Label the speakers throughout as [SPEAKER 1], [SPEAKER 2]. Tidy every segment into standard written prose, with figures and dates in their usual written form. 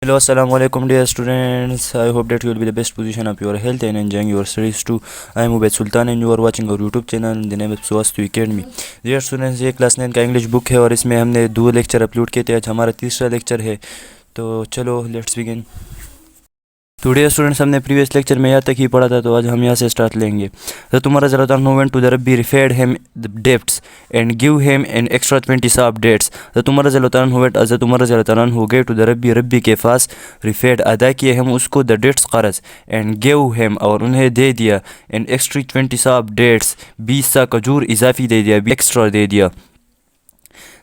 [SPEAKER 1] Hello, assalamu alaikum, dear students. I hope that you will be the best position of your health and enjoying your studies too. I am Ubaid Sultan and you are watching our YouTube channel. The name is Swastu Academy. Dear students, ये class 9 का English book है और इसमें हमने 2 lecture upload किए थे. आज हमारा तीसरा लेक्चर है, तो चलो लेट्स बिगिन. तो डियर स्टूडेंट्स, हमने प्रीवियस लेक्चर में यहाँ तक ही पढ़ा था, तो आज हम यहाँ से स्टार्ट लेंगे. तो तुम्हारा ज़रा went to the rabbi repaid him the debts and give him an extra 20 साफ डेट्स. तो तुम्हारा ज़रा हो गए टू द रब्बी के पास रिफेड अदा किए हम उसको द डेट्स कर्ज एंड गिव हिम और उन्हें दे दिया एन एक्स्ट्रा 20 साफ डेट्स 20 सा खजूर इजाफी दे दिया, एक्स्ट्रा दे दिया.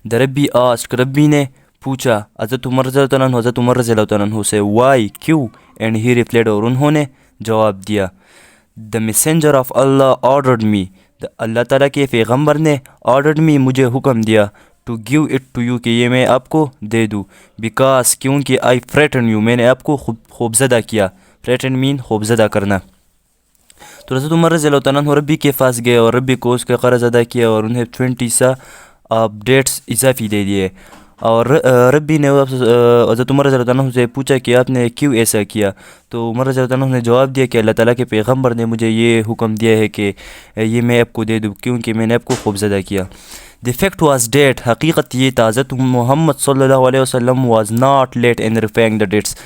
[SPEAKER 1] द रब्बी आस्क रब्बी ने पूछा हज़रत उमर रज़ियल्लाहु अन्हु से वाई क्यों, एंड ही रिप्लाइड और उन्होंने जवाब दिया the messenger of Allah ordered me, अल्लाह ताला के पैगम्बर ने ऑर्डर्ड मी मुझे हुक्म दिया to give it to you कि ये मैं आपको दे दूँ, बिकॉज क्योंकि आई फ्रेटन यू मैंने आपको खौफज़दा किया. फ्रेटन मीन खौफज़दा करना. तो हज़रत उमर रज़ियल्लाहु अन्हु रब्बी के पास गए और रब्बी को उसका कर्ज अदा किया और उन्हें 20 सा अपडेट्स इजाफी दे दिए. और रब्बी ने हज़रत उमर रज़ियल्लाहु अन्हु से पूछा कि आपने क्यों ऐसा किया. तो उमर रज़ियल्लाहु अन्हु ने जवाब दिया कि अल्लाह ताला के पैगम्बर ने मुझे ये हुक्म दिया है कि ये मैं आपको दे दूँ क्योंकि मैंने आपको खौफज़दा किया. द फैक्ट वाज डेट, हकीकत ये था हज़रत मोहम्मद सल्लल्लाहु अलैहि वसल्लम was not late in repaying the debts.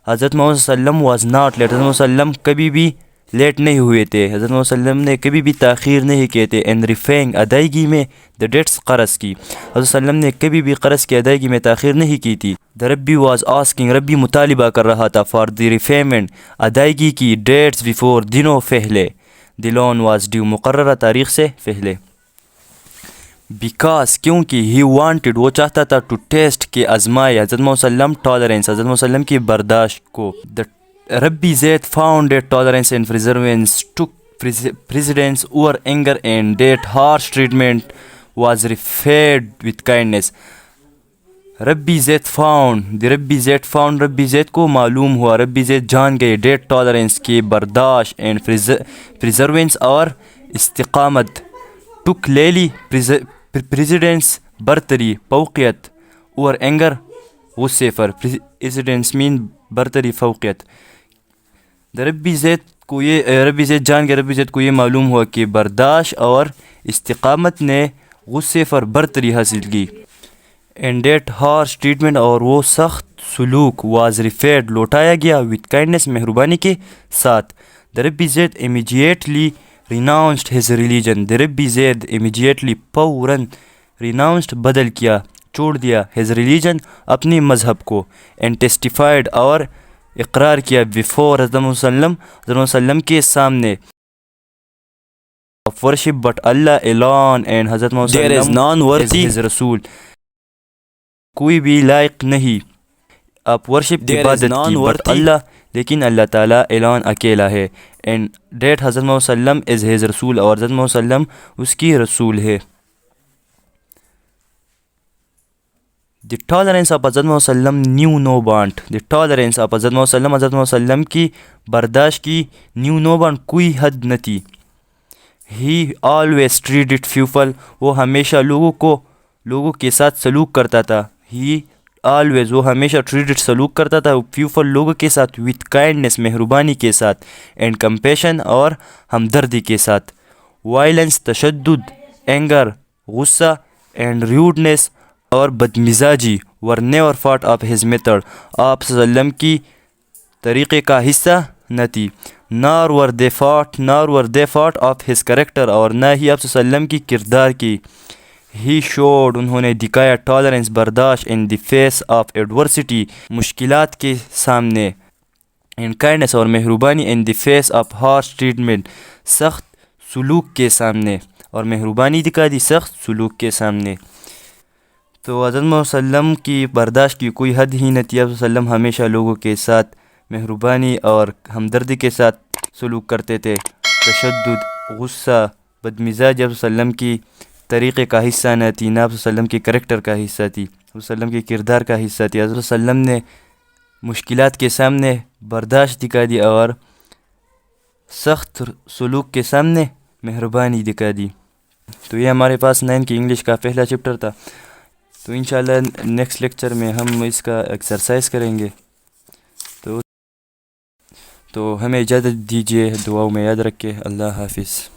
[SPEAKER 1] हज़रत मोहम्मद सल्लम वाज नॉट लेट, हज़रत सल्लम कभी भी लेट नहीं हुए थे, हज़रत वसल्लम ने कभी भी ताख़ीर नहीं किए थे. एंड रिफेंग अदायगी में द डेट्स कर्ज की, हज़रत वसल्लम ने कभी भी कर्ज की अदायगी में ताख़ीर नहीं की थी. द रब्बी वाज आस्किंग, रब्बी मुतालिबा कर रहा था फॉर द रिफेमेंट अदायगी की डेट्स बिफोर दिनों पहले. द लोन वाज ड्यू मुकर्ररा तारीख़ से पहले. बिकॉज क्योंकि ही वांटेड वो चाहता था टू टेस्ट के आजमाए हज़रत वसल्लम टॉलरेंस हज़रत वसल्लम की बर्दाश्त को. The Rabbi Zayd found that tolerance and perseverance took precedence over anger and that harsh treatment was repaid with kindness. Rabbi Zayd Rabbi Zayd को मालूम हुआ, रब्बी ज़ैद जान गए डेट टॉलरेंस के बर्दाश्त एंड प्रिजर्वेंस और इस्तिकामत टुक ले ली प्रेसिडेंस बरतरी फौकियत और एंगर गुस्से पर. प्रेसिडेंस मीन बरतरी फौकियत. रब्बी ज़ैद जान के रब्बी ज़ैद को ये मालूम हुआ कि बर्दाश्त और इस्तिकामत ने गुस्से पर बरतरी हासिल की. एंड डेट हार्श ट्रीटमेंट और वो सख्त सलूक वाज रिफेड लौटाया गया विद काइंडनेस मेहरबानी के साथ. The rabbi Zaid immediately renounced his religion, the rabbi Zaid immediately फौरन रिनाउंस्ड बदल किया छोड़ दिया हिज रिलीजन अपनी मज़हब को. एंड टेस्टिफाइड और इकरार किया बिफोर हज़रत वसल्लम के सामने वर्शिप बट अल्लाह एलान एंड हज़रत वसल्लम हिज रसूल, कोई भी लायक नहीं आप वर्शिप इबादत की बट अल्लाह, लेकिन अल्लाह ताला एलान अकेला है. एंड डेट हज़रत वसल्लम इज़ हिज रसूल और हज़रत वसल्लम उसकी रसूल है. The tolerance of Hazrat Wasallam knew no bound. The tolerance of Hazrat Wasallam की बर्दाश्त की knew no bound कोई हद न थी. He always treated people, वो हमेशा लोगों के साथ सलूक करता था. वो हमेशा treated सलूक करता था people लोगों के साथ with kindness मेहरबानी के साथ and compassion और हमदर्दी के साथ. Violence तशद्दुद, anger गुस्सा and rudeness और बदमिजाजी were never part of his method, आप सल्लम की तरीक़े का हिस्सा न थी. नार वर दे फाट ऑफ हिज करेक्टर और ना ही आप सल्लम की किरदार की. ही शोड उन्होंने दिखाया टॉलरेंस बर्दाश्त in the face of adversity मुश्किलात के सामने. एंड काइंडनेस और मेहरबानी in the face of harsh treatment सख्त सलूक के सामने, और मेहरबानी दिखा दी सख्त सलूक के सामने. तो हज़रत वसल्लम की बर्दाश्त की कोई हद ही न थी. वसल्लम हमेशा लोगों के साथ मेहरबानी और हमदर्दी के साथ सलूक करते थे. तशद्दुद गुस्सा बदमिजाज वसल्लम की तरीक़े का हिस्सा न थी, ना वसल्लम के करैक्टर का हिस्सा थी, वसल्लम के किरदार का हिस्सा थी. हज़रत वसल्लम ने मुश्किलात के सामने बर्दाश्त दिखा दी और सख्त सलूक के सामने मेहरबानी दिखा दी. तो ये हमारे पास 9 की इंग्लिश का पहला चैप्टर था. तो इंशाल्लाह नेक्स्ट लेक्चर में हम इसका एक्सरसाइज करेंगे. تو ہمیں اجازت دیجیے، دعاؤں میں یاد رکھے، اللہ حافظ.